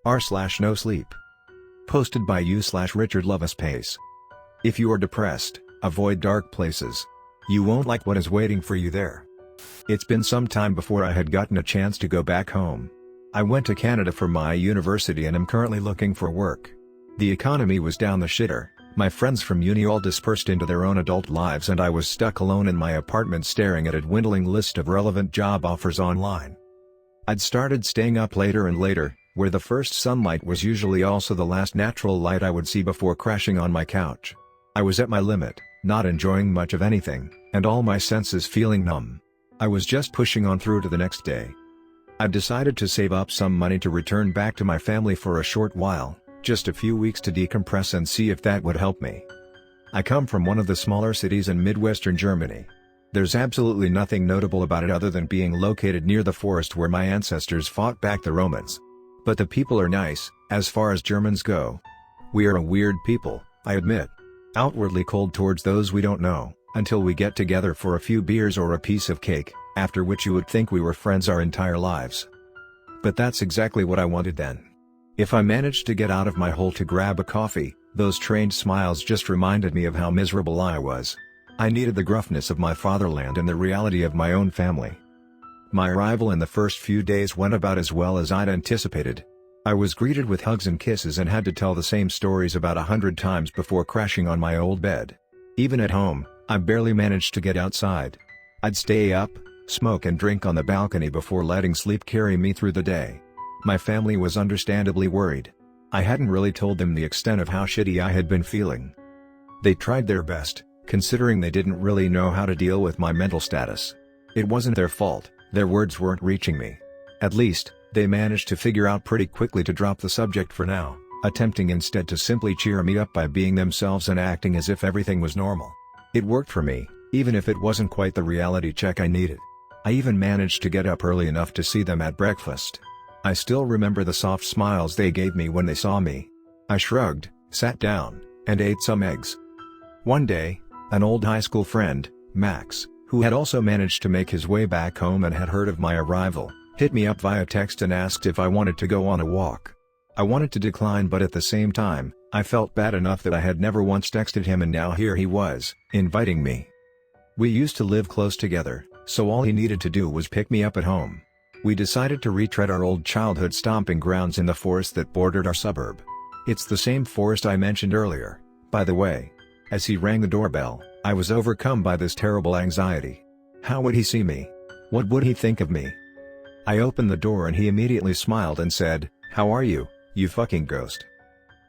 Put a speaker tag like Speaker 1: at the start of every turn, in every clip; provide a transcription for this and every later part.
Speaker 1: r/NoSleep. Posted by you/richardlovesspace. If you are depressed, avoid dark places. You won't like what is waiting for you there. It's been some time before I had gotten a chance to go back home. I went to Canada for my university and am currently looking for work. The economy was down the shitter, my friends from uni all dispersed into their own adult lives and I was stuck alone in my apartment staring at a dwindling list of relevant job offers online. I'd started staying up later and later, where the first sunlight was usually also the last natural light I would see before crashing on my couch. I was at my limit, not enjoying much of anything, and all my senses feeling numb. I was just pushing on through to the next day. I'd decided to save up some money to return back to my family for a short while, just a few weeks to decompress and see if that would help me. I come from one of the smaller cities in Midwestern Germany. There's absolutely nothing notable about it other than being located near the forest where my ancestors fought back the Romans. But the people are nice, as far as Germans go. We are a weird people, I admit. Outwardly cold towards those we don't know, until we get together for a few beers or a piece of cake, after which you would think we were friends our entire lives. But that's exactly what I wanted then. If I managed to get out of my hole to grab a coffee, those trained smiles just reminded me of how miserable I was. I needed the gruffness of my fatherland and the reality of my own family. My arrival in the first few days went about as well as I'd anticipated. I was greeted with hugs and kisses and had to tell the same stories about 100 times before crashing on my old bed. Even at home, I barely managed to get outside. I'd stay up, smoke and drink on the balcony before letting sleep carry me through the day. My family was understandably worried. I hadn't really told them the extent of how shitty I had been feeling. They tried their best, considering they didn't really know how to deal with my mental status. It wasn't their fault, their words weren't reaching me. At least, they managed to figure out pretty quickly to drop the subject for now, attempting instead to simply cheer me up by being themselves and acting as if everything was normal. It worked for me, even if it wasn't quite the reality check I needed. I even managed to get up early enough to see them at breakfast. I still remember the soft smiles they gave me when they saw me. I shrugged, sat down, and ate some eggs. One day, an old high school friend, Max, who had also managed to make his way back home and had heard of my arrival, hit me up via text and asked if I wanted to go on a walk. I wanted to decline, but at the same time, I felt bad enough that I had never once texted him and now here he was, inviting me. We used to live close together, so all he needed to do was pick me up at home. We decided to retread our old childhood stomping grounds in the forest that bordered our suburb. It's the same forest I mentioned earlier, by the way. As he rang the doorbell, I was overcome by this terrible anxiety. How would he see me? What would he think of me? I opened the door and he immediately smiled and said, "How are you, you fucking ghost?"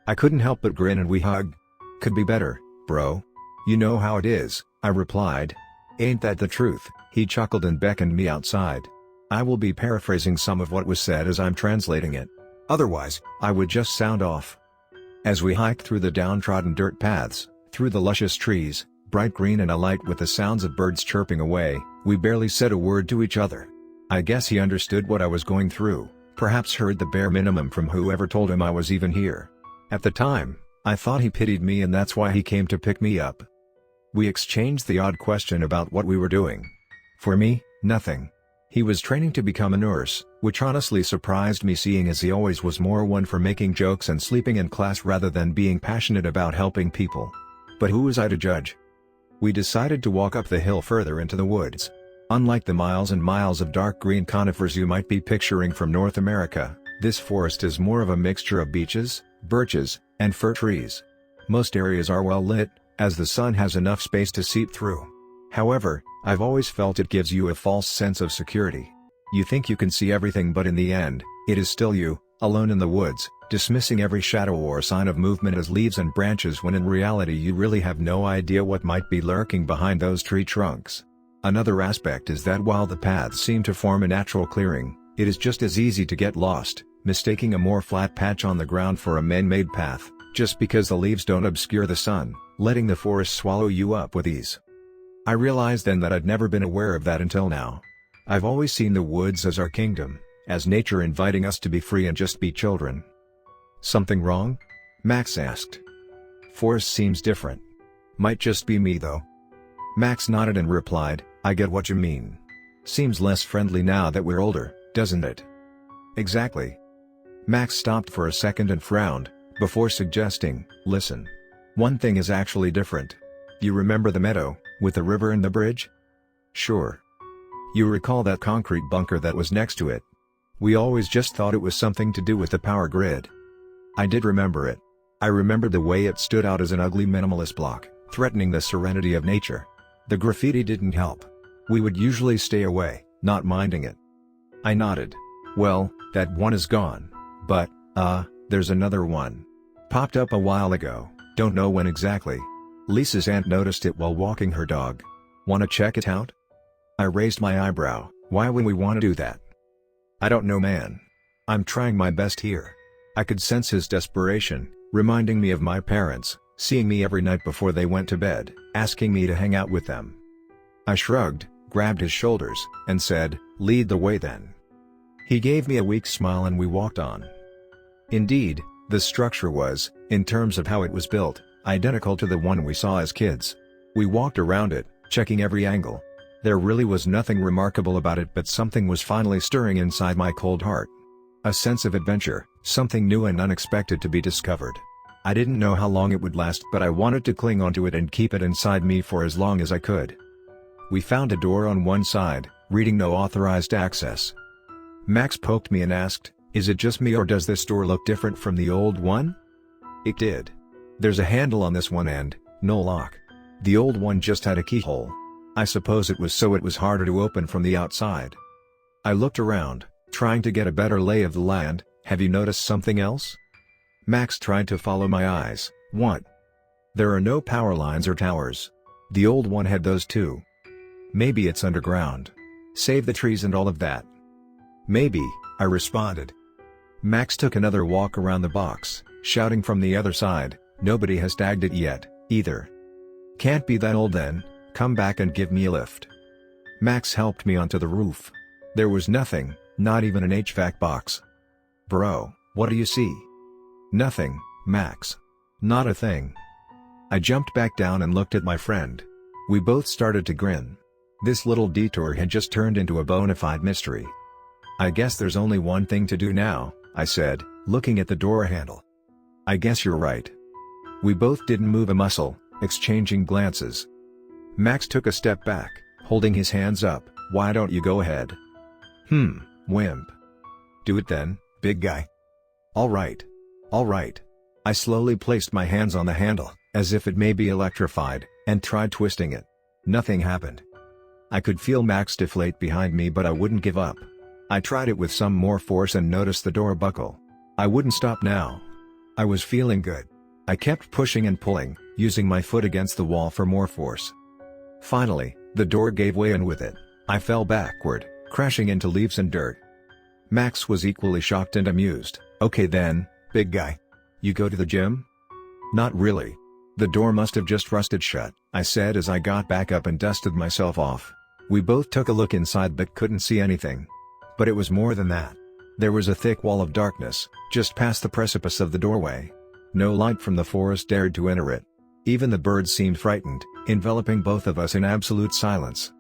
Speaker 1: I couldn't help but grin and we hugged. "Could be better, bro. You know how it is," I replied. "Ain't that the truth?" He chuckled and beckoned me outside. I will be paraphrasing some of what was said as I'm translating it. Otherwise, I would just sound off. As we hiked through the downtrodden dirt paths, through the luscious trees, bright green and alight with the sounds of birds chirping away, we barely said a word to each other. I guess he understood what I was going through, perhaps heard the bare minimum from whoever told him I was even here. At the time, I thought he pitied me and that's why he came to pick me up. We exchanged the odd question about what we were doing. For me, nothing. He was training to become a nurse, which honestly surprised me seeing as he always was more one for making jokes and sleeping in class rather than being passionate about helping people. But who was I to judge? We decided to walk up the hill further into the woods. Unlike the miles and miles of dark green conifers you might be picturing from North America, this forest is more of a mixture of beeches, birches, and fir trees. Most areas are well lit, as the sun has enough space to seep through. However, I've always felt it gives you a false sense of security. You think you can see everything but in the end, it is still you, alone in the woods, dismissing every shadow or sign of movement as leaves and branches when in reality you really have no idea what might be lurking behind those tree trunks. Another aspect is that while the paths seem to form a natural clearing, it is just as easy to get lost, mistaking a more flat patch on the ground for a man-made path, just because the leaves don't obscure the sun, letting the forest swallow you up with ease. I realized then that I'd never been aware of that until now. I've always seen the woods as our kingdom, as nature inviting us to be free and just be children. "Something wrong?" Max asked. "Forest seems different." "Might just be me though." Max nodded and replied, "I get what you mean. Seems less friendly now that we're older, doesn't it?" "Exactly. Max stopped for a second and frowned, before suggesting, "Listen. One thing is actually different. You remember the meadow, with the river and the bridge?" "Sure." "You recall that concrete bunker that was next to it? We always just thought it was something to do with the power grid." I did remember it. I remembered the way it stood out as an ugly minimalist block, threatening the serenity of nature. The graffiti didn't help. We would usually stay away, not minding it. I nodded. "Well, that one is gone. But, there's another one. Popped up a while ago, don't know when exactly. Lisa's aunt noticed it while walking her dog. Wanna check it out?" I raised my eyebrow. "Why would we want to do that?" "I don't know, man. I'm trying my best here." I could sense his desperation, reminding me of my parents, seeing me every night before they went to bed, asking me to hang out with them. I shrugged, grabbed his shoulders, and said, "Lead the way then." He gave me a weak smile and we walked on. Indeed, the structure was, in terms of how it was built, identical to the one we saw as kids. We walked around it, checking every angle. There really was nothing remarkable about it, but something was finally stirring inside my cold heart. A sense of adventure, something new and unexpected to be discovered. I didn't know how long it would last, but I wanted to cling onto it and keep it inside me for as long as I could. We found a door on one side, reading "No authorized access." Max poked me and asked, "Is it just me or does this door look different from the old one?" It did. "There's a handle on this one and no lock. The old one just had a keyhole. I suppose it was harder to open from the outside." I looked around, trying to get a better lay of the land. "Have you noticed something else?" Max tried to follow my eyes. "What?" "There are no power lines or towers. The old one had those too. Maybe it's underground. Save the trees and all of that." "Maybe," I responded. Max took another walk around the box, shouting from the other side, "Nobody has tagged it yet, either. Can't be that old then, come back and give me a lift." Max helped me onto the roof. There was nothing, not even an HVAC box. "Bro, what do you see?" "Nothing, Max. Not a thing." I jumped back down and looked at my friend. We both started to grin. This little detour had just turned into a bona fide mystery. "I guess there's only one thing to do now," I said, looking at the door handle. "I guess you're right." We both didn't move a muscle, exchanging glances. Max took a step back, holding his hands up. "Why don't you go ahead?" Wimp. "Do it then, big guy." All right. I slowly placed my hands on the handle, as if it may be electrified, and tried twisting it. Nothing happened. I could feel Max deflate behind me, but I wouldn't give up. I tried it with some more force and noticed the door buckle. I wouldn't stop now. I was feeling good. I kept pushing and pulling, using my foot against the wall for more force. Finally, the door gave way and with it, I fell backward, crashing into leaves and dirt. Max was equally shocked and amused. "Okay then, big guy. You go to the gym?" "Not really. The door must have just rusted shut," I said as I got back up and dusted myself off. We both took a look inside but couldn't see anything. But it was more than that. There was a thick wall of darkness, just past the precipice of the doorway. No light from the forest dared to enter it. Even the birds seemed frightened, enveloping both of us in absolute silence.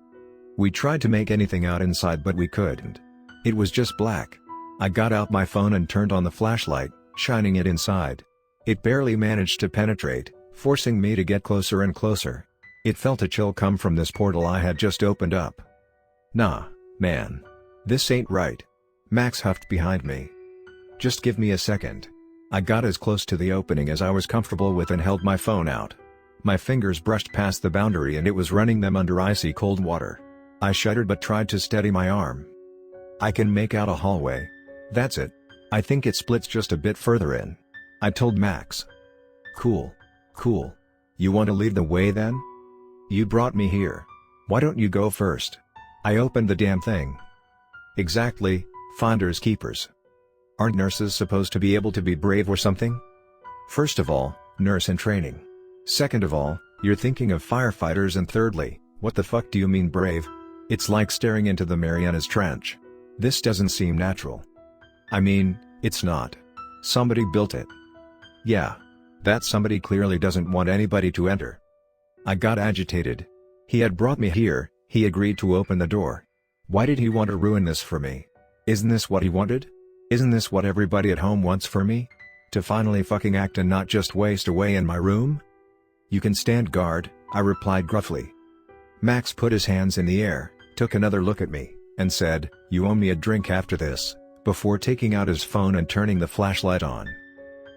Speaker 1: We tried to make anything out inside but we couldn't. It was just black. I got out my phone and turned on the flashlight, shining it inside. It barely managed to penetrate, forcing me to get closer and closer. It felt a chill come from this portal I had just opened up. "Nah, man. This ain't right." Max huffed behind me. "Just give me a second." I got as close to the opening as I was comfortable with and held my phone out. My fingers brushed past the boundary and it was running them under icy cold water. I shuddered but tried to steady my arm. I can make out a hallway. That's it. I think it splits just a bit further in. I told Max. Cool. You want to lead the way then? You brought me here. Why don't you go first? I opened the damn thing. Exactly, finders keepers. Aren't nurses supposed to be able to be brave or something? First of all, nurse in training. Second of all, you're thinking of firefighters, and thirdly, what the fuck do you mean brave? It's like staring into the Marianas Trench. This doesn't seem natural. I mean, it's not. Somebody built it. Yeah. That somebody clearly doesn't want anybody to enter. I got agitated. He had brought me here, he agreed to open the door. Why did he want to ruin this for me? Isn't this what he wanted? Isn't this what everybody at home wants for me? To finally fucking act and not just waste away in my room? You can stand guard, I replied gruffly. Max put his hands in the air, took another look at me, and said, "You owe me a drink after this," before taking out his phone and turning the flashlight on.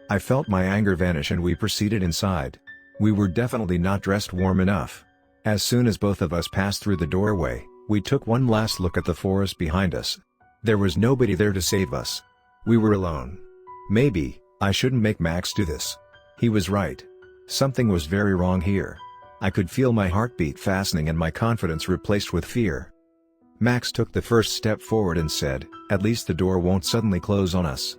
Speaker 1: I felt my anger vanish and we proceeded inside. We were definitely not dressed warm enough. As soon as both of us passed through the doorway, we took one last look at the forest behind us. There was nobody there to save us. We were alone. Maybe I shouldn't make Max do this. He was right. Something was very wrong here. I could feel my heartbeat fastening and my confidence replaced with fear. Max took the first step forward and said, "At least the door won't suddenly close on us."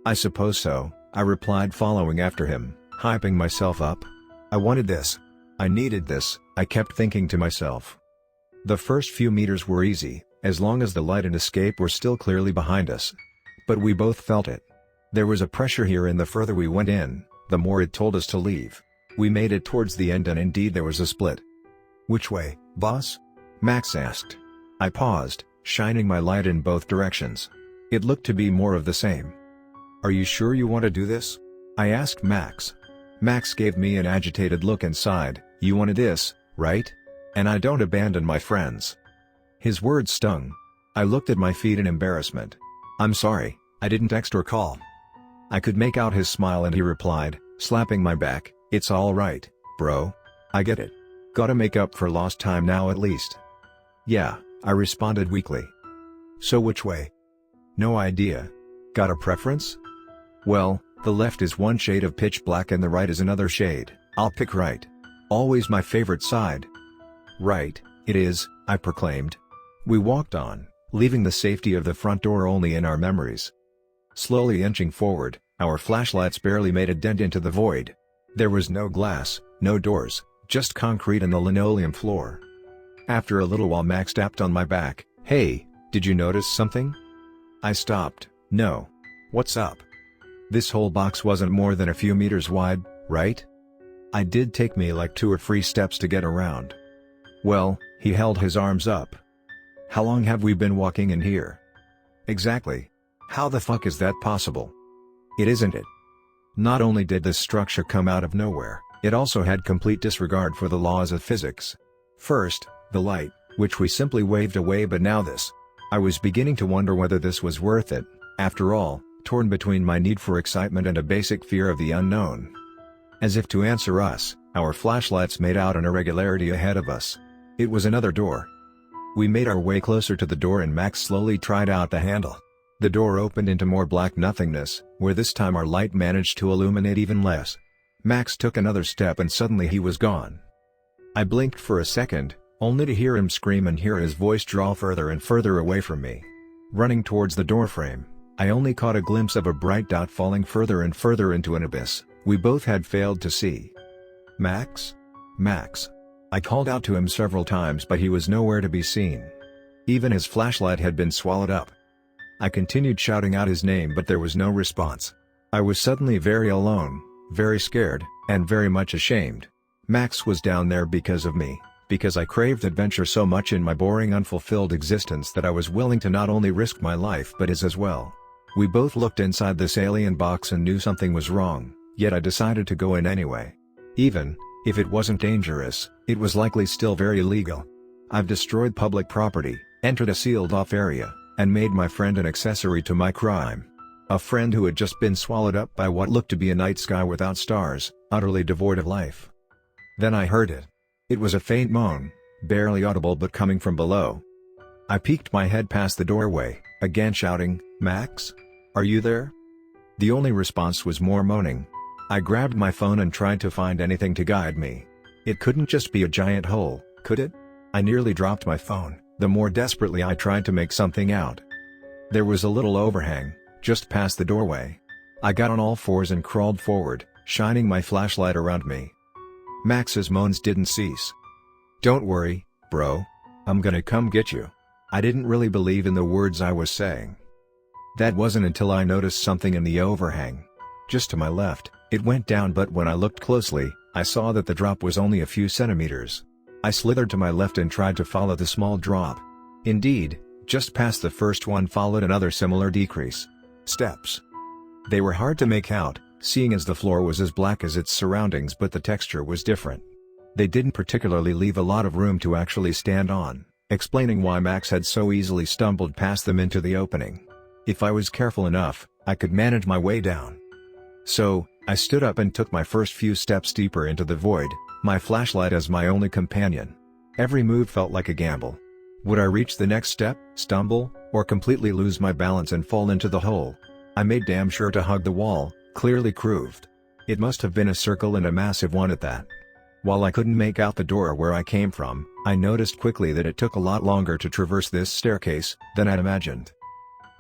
Speaker 1: "I suppose so," I replied, following after him, hyping myself up. I wanted this. I needed this, I kept thinking to myself. The first few meters were easy, as long as the light and escape were still clearly behind us. But we both felt it. There was a pressure here, and the further we went in, the more it told us to leave. We made it towards the end and indeed there was a split. "Which way, boss?" Max asked. I paused, shining my light in both directions. It looked to be more of the same. "Are you sure you want to do this?" I asked Max. Max gave me an agitated look and sighed. "You wanted this, right? And I don't abandon my friends." His words stung. I looked at my feet in embarrassment. "I'm sorry, I didn't text or call." I could make out his smile and he replied, slapping my back, "It's all right, bro. I get it. Gotta make up for lost time now at least." "Yeah," I responded weakly. "So which way?" "No idea. Got a preference?" "Well, the left is one shade of pitch black and the right is another shade. I'll pick right. Always my favorite side." "Right, it is," I proclaimed. We walked on, leaving the safety of the front door only in our memories. Slowly inching forward, our flashlights barely made a dent into the void. There was no glass, no doors, just concrete and the linoleum floor. After a little while Max tapped on my back. "Hey, did you notice something?" I stopped. "No. What's up?" "This whole box wasn't more than a few meters wide, right? It did take me like 2 or 3 steps to get around." "Well," he held his arms up. "How long have we been walking in here?" "Exactly. How the fuck is that possible?" "It isn't it. Not only did this structure come out of nowhere, it also had complete disregard for the laws of physics. First, the light, which we simply waved away, but now this. I was beginning to wonder whether this was worth it, after all, torn between my need for excitement and a basic fear of the unknown. As if to answer us, our flashlights made out an irregularity ahead of us. It was another door. We made our way closer to the door and Max slowly tried out the handle. The door opened into more black nothingness, where this time our light managed to illuminate even less. Max took another step and suddenly he was gone. I blinked for a second, only to hear him scream and hear his voice draw further and further away from me. Running towards the doorframe, I only caught a glimpse of a bright dot falling further and further into an abyss we both had failed to see. "Max? Max?" I called out to him several times, but he was nowhere to be seen. Even his flashlight had been swallowed up. I continued shouting out his name, but there was no response. I was suddenly very alone, very scared, and very much ashamed. Max was down there because of me, because I craved adventure so much in my boring, unfulfilled existence that I was willing to not only risk my life but his as well. We both looked inside this alien box and knew something was wrong, yet I decided to go in anyway. Even if it wasn't dangerous, it was likely still very illegal. I've destroyed public property, entered a sealed-off area, and made my friend an accessory to my crime. A friend who had just been swallowed up by what looked to be a night sky without stars, utterly devoid of life. Then I heard it. It was a faint moan, barely audible but coming from below. I peeked my head past the doorway, again shouting, "Max? Are you there?" The only response was more moaning. I grabbed my phone and tried to find anything to guide me. It couldn't just be a giant hole, could it? I nearly dropped my phone, the more desperately I tried to make something out. There was a little overhang, just past the doorway. I got on all fours and crawled forward, shining my flashlight around me. Max's moans didn't cease. "Don't worry, bro. I'm gonna come get you." I didn't really believe in the words I was saying. That wasn't until I noticed something in the overhang. Just to my left, it went down, but when I looked closely, I saw that the drop was only a few centimeters. I slithered to my left and tried to follow the small drop. Indeed, just past the first one followed another similar decrease. Steps. They were hard to make out, seeing as the floor was as black as its surroundings, but the texture was different. They didn't particularly leave a lot of room to actually stand on, explaining why Max had so easily stumbled past them into the opening. If I was careful enough, I could manage my way down. So, I stood up and took my first few steps deeper into the void, my flashlight as my only companion. Every move felt like a gamble. Would I reach the next step, stumble, or completely lose my balance and fall into the hole? I made damn sure to hug the wall, clearly grooved. It must have been a circle, and a massive one at that. While I couldn't make out the door where I came from, I noticed quickly that it took a lot longer to traverse this staircase than I'd imagined.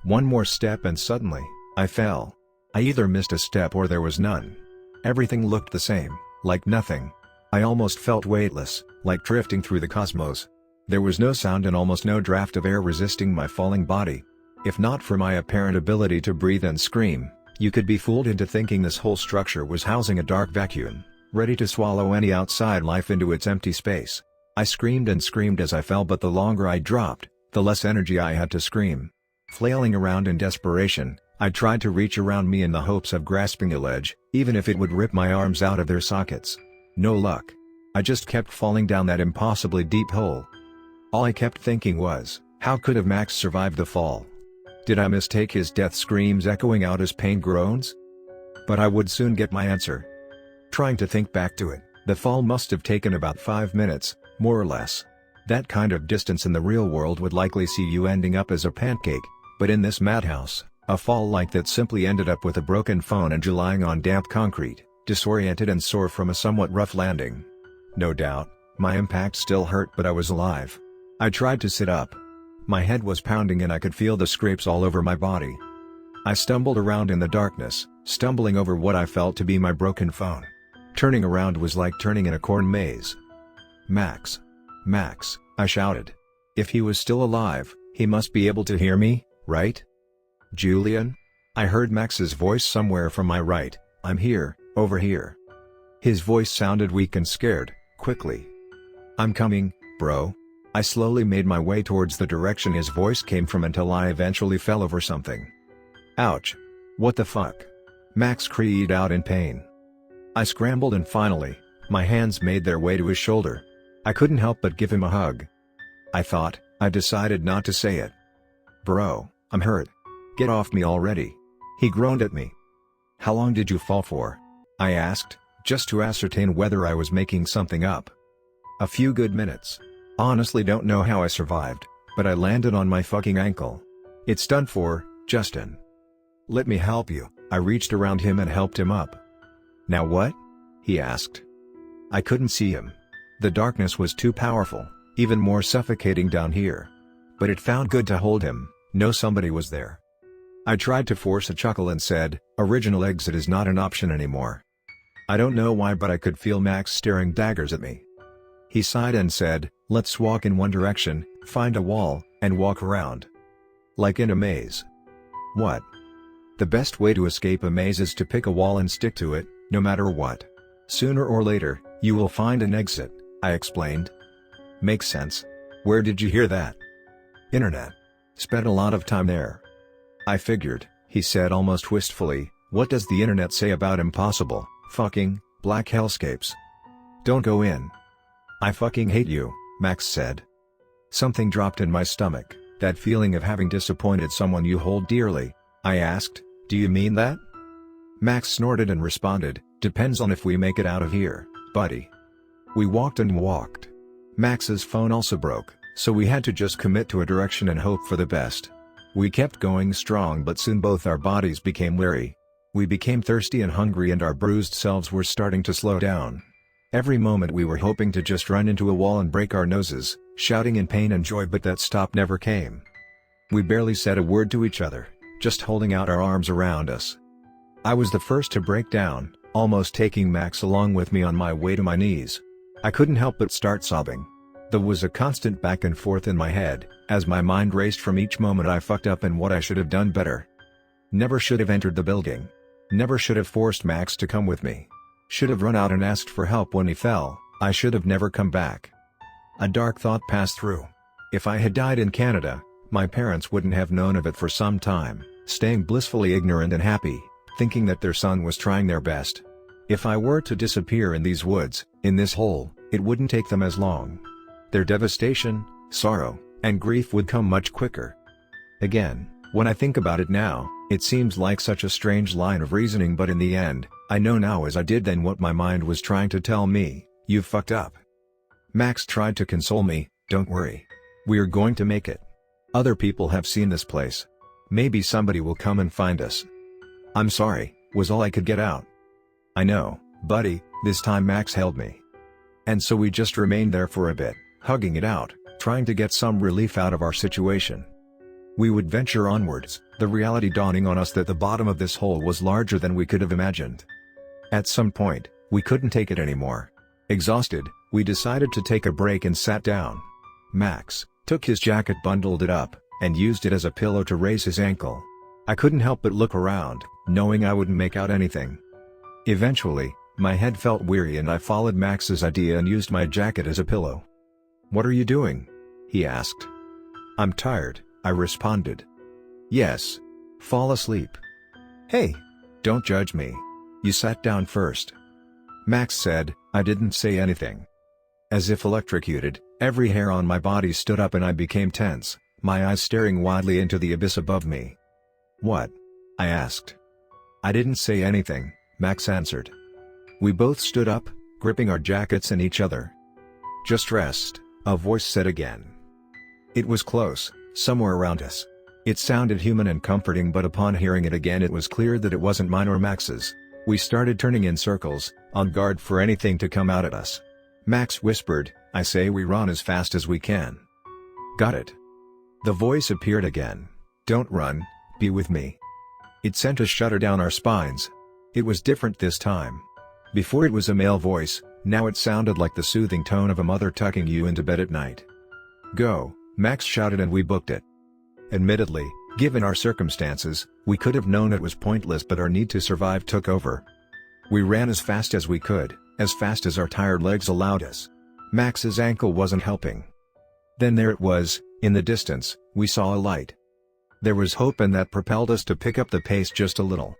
Speaker 1: One more step and suddenly, I fell. I either missed a step or there was none. Everything looked the same, like nothing. I almost felt weightless, like drifting through the cosmos. There was no sound and almost no draft of air resisting my falling body. If not for my apparent ability to breathe and scream, you could be fooled into thinking this whole structure was housing a dark vacuum, ready to swallow any outside life into its empty space. I screamed and screamed as I fell, but the longer I dropped, the less energy I had to scream. Flailing around in desperation, I tried to reach around me in the hopes of grasping a ledge, even if it would rip my arms out of their sockets. No luck. I just kept falling down that impossibly deep hole. All I kept thinking was, how could have Max survived the fall? Did I mistake his death screams echoing out as pain groans? But I would soon get my answer. Trying to think back to it, the fall must have taken about 5 minutes, more or less. That kind of distance in the real world would likely see you ending up as a pancake, but in this madhouse, a fall like that simply ended up with a broken phone and you lying on damp concrete, disoriented and sore from a somewhat rough landing. No doubt, my impact still hurt, but I was alive. I tried to sit up. My head was pounding and I could feel the scrapes all over my body. I stumbled around in the darkness, stumbling over what I felt to be my broken phone. Turning around was like turning in a corn maze. Max. Max, I shouted. If he was still alive, he must be able to hear me, right? Julian? I heard Max's voice somewhere from my right. I'm here, over here. His voice sounded weak and scared. Quickly. I'm coming, bro. I slowly made my way towards the direction his voice came from until I eventually fell over something. Ouch. What the fuck? Max cried out in pain. I scrambled and finally, my hands made their way to his shoulder. I couldn't help but give him a hug. I decided not to say it. Bro, I'm hurt. Get off me already. He groaned at me. How long did you fall for? I asked, just to ascertain whether I was making something up. A few good minutes. Honestly don't know how I survived, but I landed on my fucking ankle. It's done for, Justin. Let me help you. I reached around him and helped him up. Now what? He asked. I couldn't see him. The darkness was too powerful, even more suffocating down here. But it felt good to hold him, know somebody was there. I tried to force a chuckle and said, original exit is not an option anymore. I don't know why, but I could feel Max staring daggers at me. He sighed and said, let's walk in one direction, find a wall, and walk around. Like in a maze. What? The best way to escape a maze is to pick a wall and stick to it, no matter what. Sooner or later, you will find an exit, I explained. Makes sense. Where did you hear that? Internet. Spent a lot of time there. I figured, he said almost wistfully. What does the internet say about impossible, fucking, black hellscapes? Don't go in. I fucking hate you, Max said. Something dropped in my stomach, that feeling of having disappointed someone you hold dearly. I asked, do you mean that? Max snorted and responded, depends on if we make it out of here, buddy. We walked and walked. Max's phone also broke, so we had to just commit to a direction and hope for the best. We kept going strong, but soon both our bodies became weary. We became thirsty and hungry, and our bruised selves were starting to slow down. Every moment we were hoping to just run into a wall and break our noses, shouting in pain and joy, but that stop never came. We barely said a word to each other, just holding out our arms around us. I was the first to break down, almost taking Max along with me on my way to my knees. I couldn't help but start sobbing. There was a constant back and forth in my head, as my mind raced from each moment I fucked up and what I should have done better. Never should have entered the building. Never should have forced Max to come with me. Should have run out and asked for help when he fell. I should have never come back. A dark thought passed through. If I had died in Canada, my parents wouldn't have known of it for some time. staying blissfully ignorant and happy, thinking that their son was trying their best. If I were to disappear in these woods, in this hole, it wouldn't take them as long. Their devastation, sorrow, and grief would come much quicker. Again, when I think about it now, it seems like such a strange line of reasoning, but in the end, I know now as I did then what my mind was trying to tell me: you've fucked up. Max tried to console me. Don't worry. We're going to make it. Other people have seen this place. Maybe somebody will come and find us. I'm sorry, was all I could get out. I know, buddy, this time Max held me. And so we just remained there for a bit, hugging it out, trying to get some relief out of our situation. We would venture onwards, the reality dawning on us that the bottom of this hole was larger than we could have imagined. At some point, we couldn't take it anymore. Exhausted, we decided to take a break and sat down. Max took his jacket, bundled it up, and used it as a pillow to raise his ankle. I couldn't help but look around, knowing I wouldn't make out anything. Eventually, my head felt weary and I followed Max's idea and used my jacket as a pillow. "What are you doing?" he asked. "I'm tired," I responded. "Yes. Fall asleep." "Hey! Don't judge me. You sat down first." Max said. I didn't say anything. As if electrocuted, every hair on my body stood up and I became tense, my eyes staring wildly into the abyss above me. "What?" I asked. "I didn't say anything," Max answered. We both stood up, gripping our jackets and each other. "Just rest," a voice said again. It was close, somewhere around us. It sounded human and comforting, but upon hearing it again it was clear that it wasn't mine or Max's. We started turning in circles, on guard for anything to come out at us. Max whispered, "I say we run as fast as we can." "Got it." The voice appeared again. "Don't run, be with me." It sent a shudder down our spines. It was different this time. Before it was a male voice, now it sounded like the soothing tone of a mother tucking you into bed at night. "Go," Max shouted, and we booked it. Admittedly, given our circumstances, we could have known it was pointless, but our need to survive took over. We ran as fast as we could, as fast as our tired legs allowed us. Max's ankle wasn't helping. Then there it was, in the distance, we saw a light. There was hope, and that propelled us to pick up the pace just a little.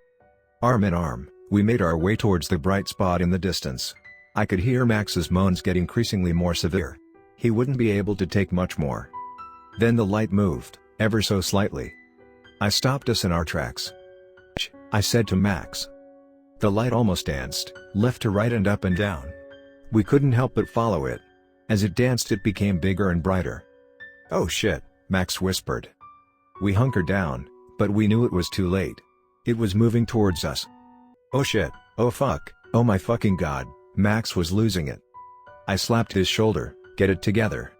Speaker 1: Arm in arm, we made our way towards the bright spot in the distance. I could hear Max's moans get increasingly more severe. He wouldn't be able to take much more. Then the light moved, ever so slightly. I stopped us in our tracks. "Shh," I said to Max. The light almost danced, left to right and up and down. We couldn't help but follow it. As it danced it became bigger and brighter. "Oh shit," Max whispered. We hunkered down, but we knew it was too late. It was moving towards us. "Oh shit, oh fuck, oh my fucking god," Max was losing it. I slapped his shoulder. "Get it together."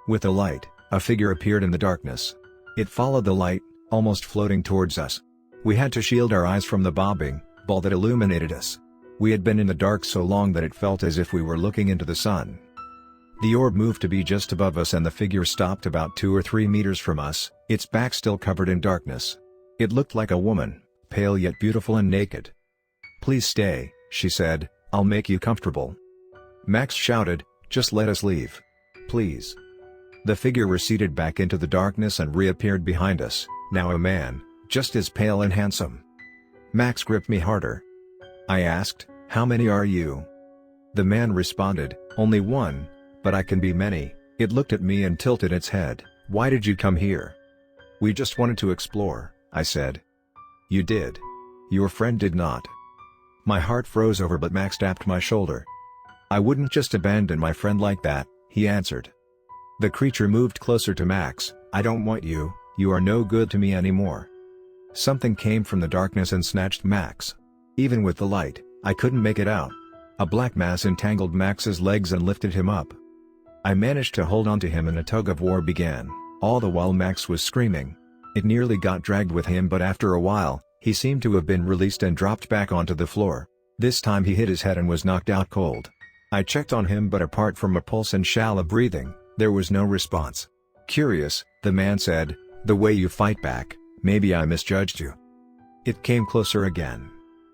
Speaker 1: With the light, a figure appeared in the darkness. It followed the light, almost floating towards us. We had to shield our eyes from the bobbing ball that illuminated us. We had been in the dark so long that it felt as if we were looking into the sun. The orb moved to be just above us, and the figure stopped about 2 or 3 meters from us, its back still covered in darkness. It looked like a woman, pale yet beautiful and naked. "Please stay," she said, "I'll make you comfortable." Max shouted, "Just let us leave. Please." The figure receded back into the darkness and reappeared behind us, now a man, just as pale and handsome. Max gripped me harder. I asked, "How many are you?" The man responded, "Only one, but I can be many." It looked at me and tilted its head. "Why did you come here?" "We just wanted to explore," I said. "You did. Your friend did not." My heart froze over, but Max tapped my shoulder. "I wouldn't just abandon my friend like that," he answered. The creature moved closer to Max. "I don't want you, you are no good to me anymore." Something came from the darkness and snatched Max. Even with the light, I couldn't make it out. A black mass entangled Max's legs and lifted him up. I managed to hold onto him and a tug of war began, all the while Max was screaming. It nearly got dragged with him, but after a while, he seemed to have been released and dropped back onto the floor. This time he hit his head and was knocked out cold. I checked on him, but apart from a pulse and shallow breathing, there was no response. "Curious," the man said, "the way you fight back. Maybe I misjudged you." It came closer again.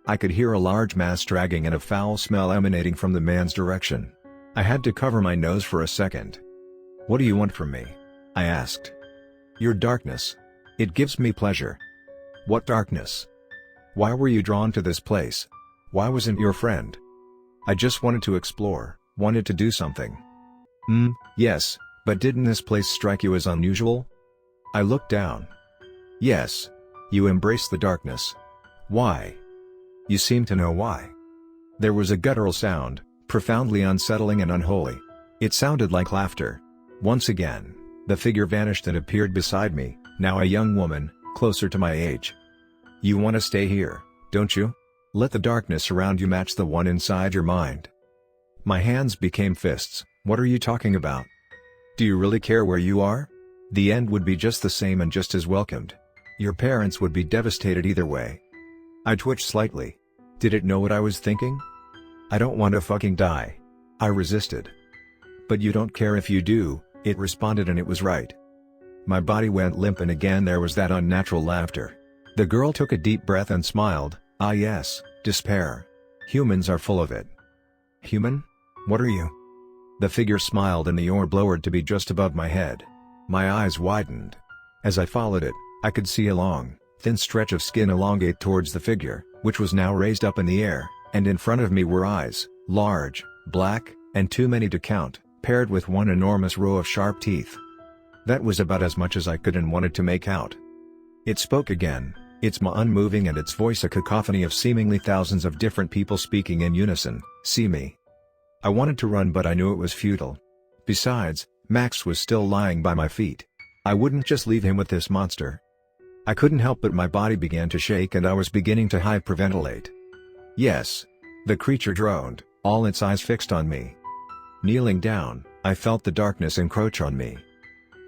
Speaker 1: I could hear a large mass dragging and a foul smell emanating from the man's direction. I had to cover my nose for a second. "What do you want from me?" I asked. "Your darkness. It gives me pleasure." What darkness? Why were you drawn to this place? Why wasn't your friend? I just wanted to explore, wanted to do something. Yes, but didn't this place strike you as unusual? I looked down. Yes. You embrace the darkness. Why? You seem to know why. There was a guttural sound, profoundly unsettling and unholy. It sounded like laughter. Once again, the figure vanished and appeared beside me, now a young woman, closer to my age. You want to stay here, don't you? Let the darkness around you match the one inside your mind. My hands became fists. What are you talking about? Do you really care where you are? The end would be just the same and just as welcomed. Your parents would be devastated either way. I twitched slightly. Did it know what I was thinking? I don't want to fucking die. I resisted. But you don't care if you do, it responded, and it was right. My body went limp and again there was that unnatural laughter. The girl took a deep breath and smiled. Ah yes, despair. Humans are full of it. Human? What are you? The figure smiled and the orb lowered to be just above my head. My eyes widened. As I followed it, I could see a long, thin stretch of skin elongate towards the figure, which was now raised up in the air, and in front of me were eyes, large, black, and too many to count, paired with one enormous row of sharp teeth. That was about as much as I could and wanted to make out. It spoke again, its maw unmoving and its voice a cacophony of seemingly thousands of different people speaking in unison. See me. I wanted to run but I knew it was futile. Besides, Max was still lying by my feet. I wouldn't just leave him with this monster. I couldn't help but my body began to shake and I was beginning to hyperventilate. Yes. The creature droned, all its eyes fixed on me. Kneeling down, I felt the darkness encroach on me.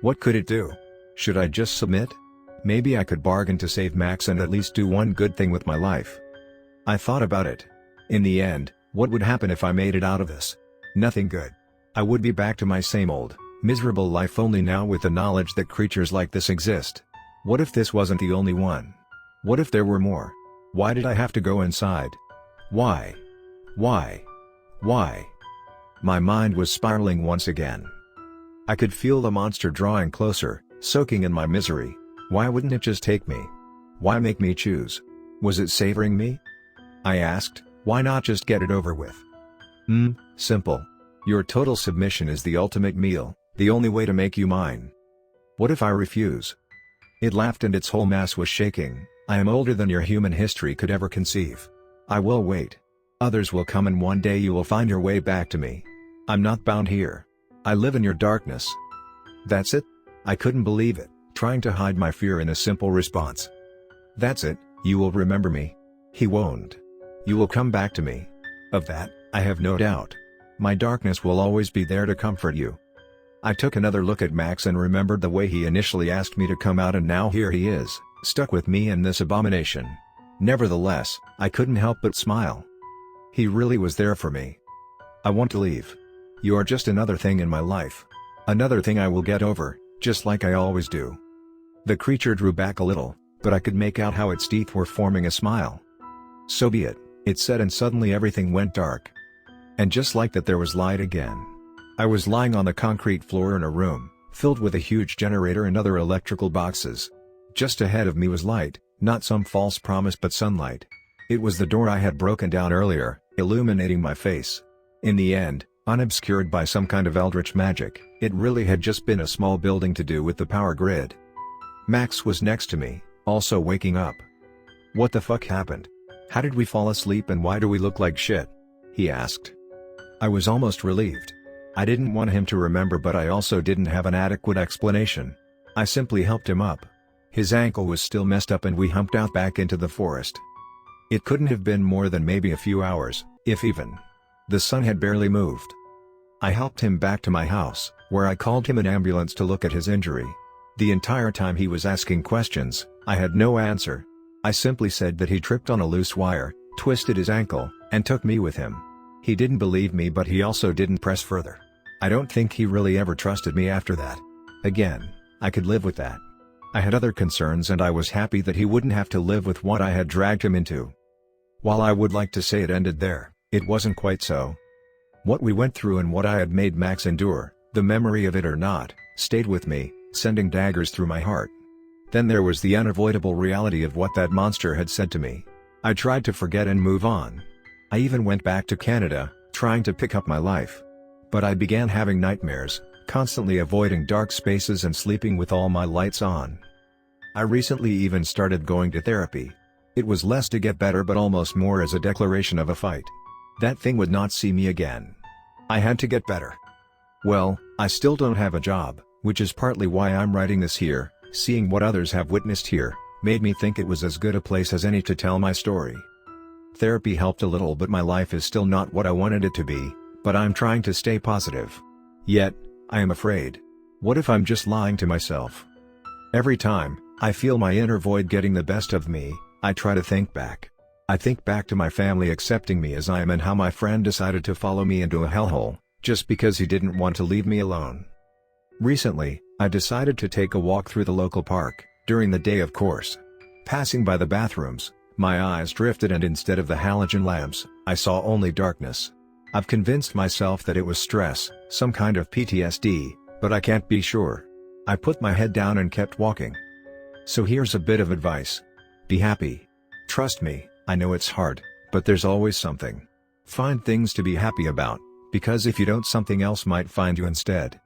Speaker 1: What could it do? Should I just submit? Maybe I could bargain to save Max and at least do one good thing with my life. I thought about it. In the end, what would happen if I made it out of this? Nothing good. I would be back to my same old, miserable life, only now with the knowledge that creatures like this exist. What if this wasn't the only one? What if there were more? Why did I have to go inside? Why? Why? Why? My mind was spiraling once again. I could feel the monster drawing closer, soaking in my misery. Why wouldn't it just take me? Why make me choose? Was it savoring me? I asked, why not just get it over with? Simple. Your total submission is the ultimate meal, the only way to make you mine. What if I refuse? It laughed and its whole mass was shaking. I am older than your human history could ever conceive. I will wait. Others will come and one day you will find your way back to me. I'm not bound here. I live in your darkness. That's it? I couldn't believe it, trying to hide my fear in a simple response. That's it, you will remember me. He won't. You will come back to me. Of that, I have no doubt. My darkness will always be there to comfort you. I took another look at Max and remembered the way he initially asked me to come out, and now here he is, stuck with me in this abomination. Nevertheless, I couldn't help but smile. He really was there for me. I want to leave. You are just another thing in my life. Another thing I will get over, just like I always do. The creature drew back a little, but I could make out how its teeth were forming a smile. So be it said, and suddenly everything went dark. And just like that there was light again. I was lying on the concrete floor in a room, filled with a huge generator and other electrical boxes. Just ahead of me was light, not some false promise but sunlight. It was the door I had broken down earlier, illuminating my face. In the end, unobscured by some kind of eldritch magic, it really had just been a small building to do with the power grid. Max was next to me, also waking up. What the fuck happened? How did we fall asleep and why do we look like shit? He asked. I was almost relieved. I didn't want him to remember, but I also didn't have an adequate explanation. I simply helped him up. His ankle was still messed up and we humped out back into the forest. It couldn't have been more than maybe a few hours, if even. The sun had barely moved. I helped him back to my house, where I called him an ambulance to look at his injury. The entire time he was asking questions, I had no answer. I simply said that he tripped on a loose wire, twisted his ankle, and took me with him. He didn't believe me, but he also didn't press further. I don't think he really ever trusted me after that. Again, I could live with that. I had other concerns and I was happy that he wouldn't have to live with what I had dragged him into. While I would like to say it ended there, it wasn't quite so. What we went through and what I had made Max endure, the memory of it or not, stayed with me, sending daggers through my heart. Then there was the unavoidable reality of what that monster had said to me. I tried to forget and move on. I even went back to Canada, trying to pick up my life. But I began having nightmares, constantly avoiding dark spaces and sleeping with all my lights on. I recently even started going to therapy. It was less to get better but almost more as a declaration of a fight. That thing would not see me again. I had to get better. Well, I still don't have a job, which is partly why I'm writing this here. Seeing what others have witnessed here, made me think it was as good a place as any to tell my story. Therapy helped a little, but my life is still not what I wanted it to be, but I'm trying to stay positive. Yet, I am afraid. What if I'm just lying to myself? Every time I feel my inner void getting the best of me, I try to think back. I think back to my family accepting me as I am and how my friend decided to follow me into a hellhole, just because he didn't want to leave me alone. Recently, I decided to take a walk through the local park, during the day of course. Passing by the bathrooms, my eyes drifted and instead of the halogen lamps, I saw only darkness. I've convinced myself that it was stress, some kind of PTSD, but I can't be sure. I put my head down and kept walking. So here's a bit of advice. Be happy. Trust me, I know it's hard, but there's always something. Find things to be happy about, because if you don't, something else might find you instead.